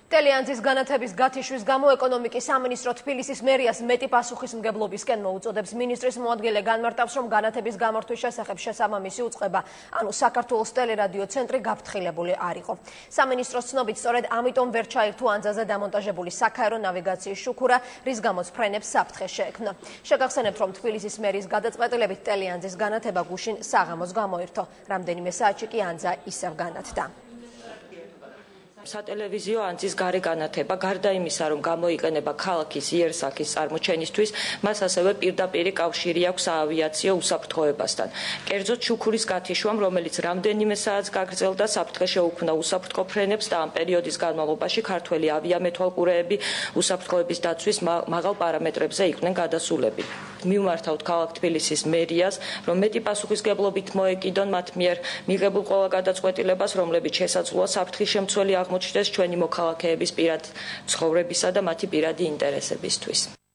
ტელეანძის განათების გათიშვის გამო ეკონომიკის სამინისტრო თბილისის მერიას მეტი პასუხისმგებლობისკენ მოუწოდებს. მინისტრის მოადგილე განმარტავს, რომ განათების გამართვის შესახებ შესაბამისი უწყება, ანუ საქართველოს ტელერადიო ცენტრი გაფრთხილებული არ იყო. სამინისტროს ცნობით, სწორედ ამიტომ ვერ ჩაირთო ანძაზე დამონტაჟებული საქაერო ნავიგაციის შუქურა, რის გამოც ფრენებს საფრთხე შეექმნა. შეგახსენებთ, რომ თბილისის მერის გადაწყვეტილებით ტელეანძის განათება გუშინ საღამოს გამოირთო. რამდენიმე საათში კი ანძა ისევ განათდა. სატელევიზიო ანძის გარე განათება, გარდა იმისა, რომ გამოიყენება ქალაქის იერსახის წარმოჩენისთვის, მას ასევე პირდაპირი კავშირი აქვს საავიაციო უსაფრთხოებასთან. კერძოდ შუქურის გათიშვამ, რომელიც რამდენიმე საათს გაგრძელდა, საფრთხე შეუქმნა უსაფრთხო ფრენებს და ამ პერიოდის განმავლობაში ქართველი ავიამეთვალყურეები უსაფრთხოების დაცვის მაღალ პარამეტრებზე იყვნენ გადასულები. მივმართავთ ქალაქ თბილისის მერიას, რომ მეტი პასუხისმგებლობით მოეკიდონ მათ მიერ მიღებულ ყველა გადაწყვეტილებას, რომლებიც შესაძლოა საფრთხის შემცველი აღმოჩნდეს ჩვენი მოქალაქეების პირად ცხოვრებისა და მათი პირადი ინტერესებისთვის.